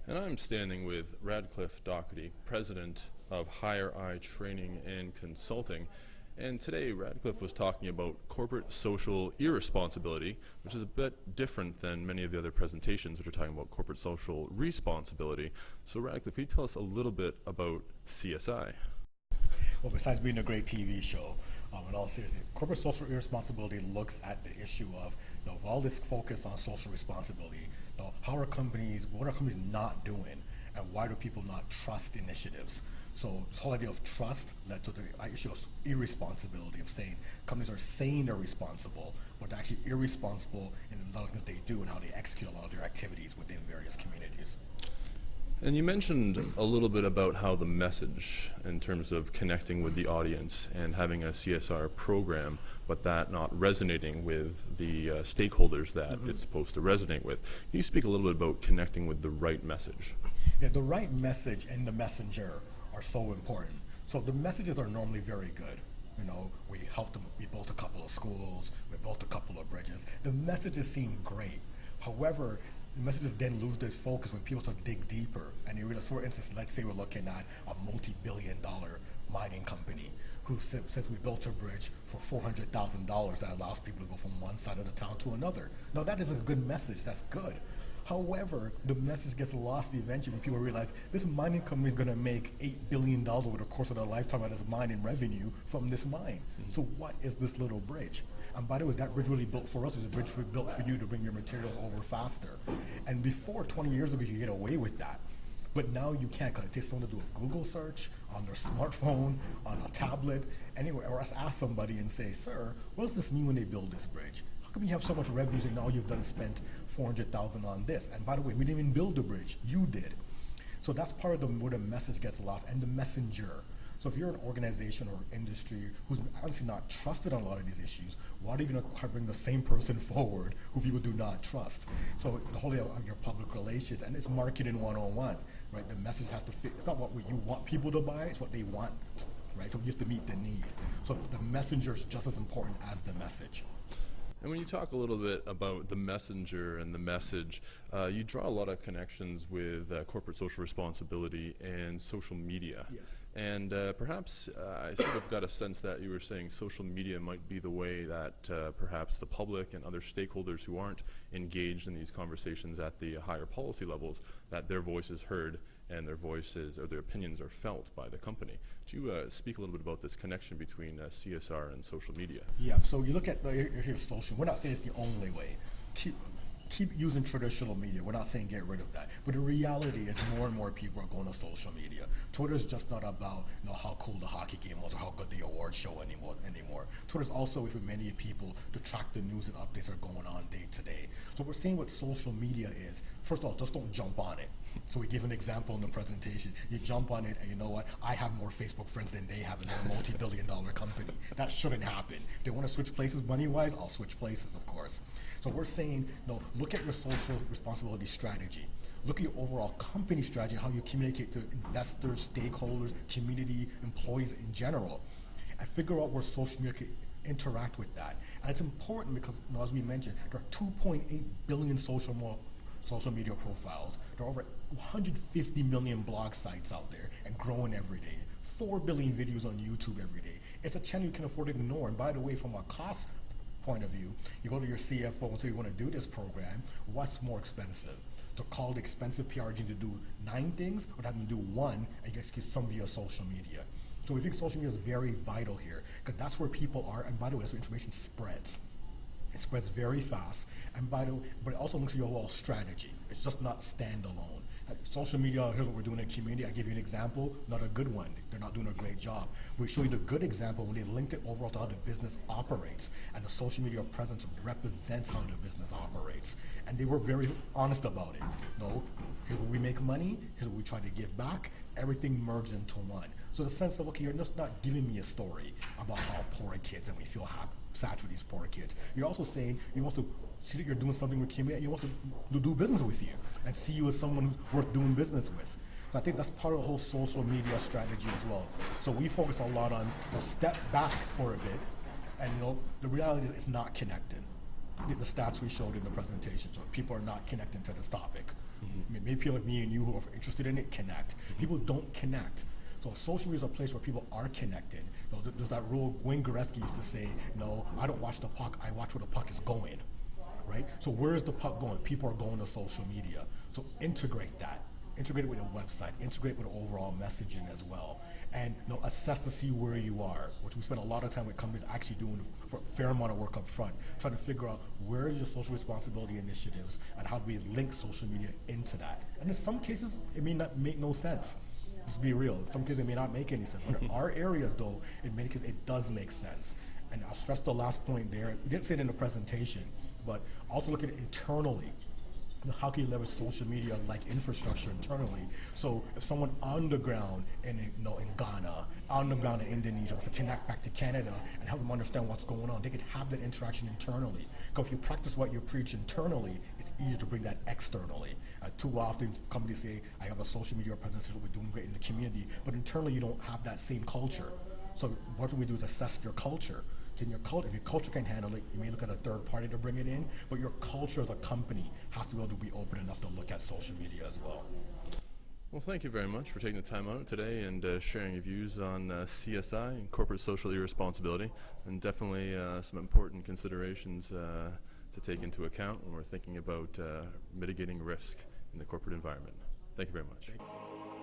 And I'm standing with Radcliffe Dockery, President of Higher Eye Training and Consulting. And today, Radcliffe was talking about corporate social irresponsibility, which is a bit different than many of the other presentations which are talking about corporate social responsibility. So Radcliffe, can you tell us a little bit about CSI? Well, besides being a great TV show, in all seriousness, corporate social irresponsibility looks at the issue of, all this focus on social responsibility, how are companies, what are companies not doing, and why do people not trust initiatives? So this whole idea of trust led to the issue of irresponsibility, of saying companies are saying they're responsible, but they're actually irresponsible in a lot of things they do and how they execute a lot of their activities within various communities. And you mentioned a little bit about how the message, in terms of connecting with the audience and having a CSR program, but that not resonating with the stakeholders that it's supposed to resonate with. Can you speak a little bit about connecting with the right message? Yeah, the right message and the messenger are so important. So the messages are normally very good. We helped them, we built a couple of schools, we built a couple of bridges. The messages seem great. However, the messages then lose their focus when people start to dig deeper. And you realize, for instance, let's say we're looking at a multi-billion-dollar mining company who says we built a bridge for $400,000 that allows people to go from one side of the town to another. Now that is a good message, that's good. However, the message gets lost eventually when people realize this mining company is going to make $8 billion over the course of their lifetime of this mining revenue from this mine. So what is this little bridge? And by the way, that bridge really built for us is a bridge built for you to bring your materials over faster. And before, 20 years ago, you could get away with that. But now you can't, because it takes someone to do a Google search on their smartphone, on a tablet, anywhere, or ask somebody and say, sir, what does this mean when they build this bridge? How come you have so much revenue and all you've done is spent $400,000 on this? And by the way, we didn't even build the bridge, you did. So that's part of where the message gets lost, and the messenger. So if you're an organization or industry who's honestly not trusted on a lot of these issues, why are you going to bring the same person forward who people do not trust? So the whole idea of your public relations, and it's marketing 101, right? The message has to fit. It's not what you want people to buy, it's what they want, right? So you have to meet the need. So the messenger is just as important as the message. And when you talk a little bit about the messenger and the message, you draw a lot of connections with corporate social responsibility and social media. Yes. And perhaps I sort of got a sense that you were saying social media might be the way that perhaps the public and other stakeholders who aren't engaged in these conversations at the higher policy levels, that their voice is heard and their voices or their opinions are felt by the company. Could you speak a little bit about this connection between CSR and social media? Yeah, so you look at here's social. We're not saying it's the only way. Keep using traditional media. We're not saying get rid of that. But the reality is more and more people are going to social media. Twitter's just not about how cool the hockey game was or how good the awards show anymore. Twitter's also for many people to track the news and updates that are going on day to day. So we're saying what social media is. First of all, just don't jump on it. So we give an example in the presentation. You jump on it and you know what? I have more Facebook friends than they have, and they're a multi-billion-dollar company. That shouldn't happen. If they want to switch places money-wise, I'll switch places, of course. So we're saying, look at your social responsibility strategy. Look at your overall company strategy, how you communicate to investors, stakeholders, community, employees in general, and figure out where social media can interact with that. And it's important because, as we mentioned, there are 2.8 billion social media profiles. There are over 150 million blog sites out there and growing every day. 4 billion videos on YouTube every day. It's a channel you can afford to ignore. And by the way, from a cost point of view, you go to your CFO and say, you want to do this program, what's more expensive? To call the expensive PR team to do 9 things, or to have them do 1 and get some via social media. So we think social media is very vital here, because that's where people are, and by the way, that's where information spreads. It spreads very fast, and but it also looks at your overall strategy. It's just not standalone. Social media, here's what we're doing in the community. I give you an example, not a good one. They're not doing a great job. We show you the good example when they linked it overall to how the business operates, and the social media presence represents how the business operates. And they were very honest about it. Here's where we make money, here's what we try to give back, everything merged into one. So the sense of, okay, you're just not giving me a story about how poor kids and we feel sad for these poor kids. You're also saying you want to see that you're doing something with community, and you want to do business with you and see you as someone who's worth doing business with. So I think that's part of the whole social media strategy as well. So we focus a lot on step back for a bit, and the reality is it's not connected. The stats we showed in the presentation, so people are not connecting to this topic. I mean, maybe people like me and you who are interested in it connect. People don't connect. So social media is a place where people are connected. There's that rule Wayne Gretzky used to say, no, I don't watch the puck, I watch where the puck is going. Right? So where is the puck going? People are going to social media. So integrate that. Integrate it with a website. Integrate it with overall messaging as well. And assess to see where you are, which we spend a lot of time with companies actually doing for a fair amount of work up front, trying to figure out where is your social responsibility initiatives and how do we link social media into that. And in some cases, it may not make no sense. Let's be real. In some cases, it may not make any sense. But in our areas, though, in many cases, it does make sense. And I'll stress the last point there. We didn't say it in the presentation, but also look at it internally. How can you leverage social media like infrastructure internally? So if someone on the ground in Ghana, on the ground in Indonesia wants to connect back to Canada and help them understand what's going on, they could have that interaction internally. Because if you practice what you preach internally, it's easier to bring that externally. Too often companies say, I have a social media presence, we're doing great in the community, but internally you don't have that same culture. So what we do is assess your culture. If your culture can handle it, you may look at a third party to bring it in, but your culture as a company has to be able to be open enough to look at social media as well. Well, thank you very much for taking the time out today and sharing your views on CSI and corporate social irresponsibility, and definitely some important considerations to take into account when we're thinking about mitigating risk in the corporate environment. Thank you very much.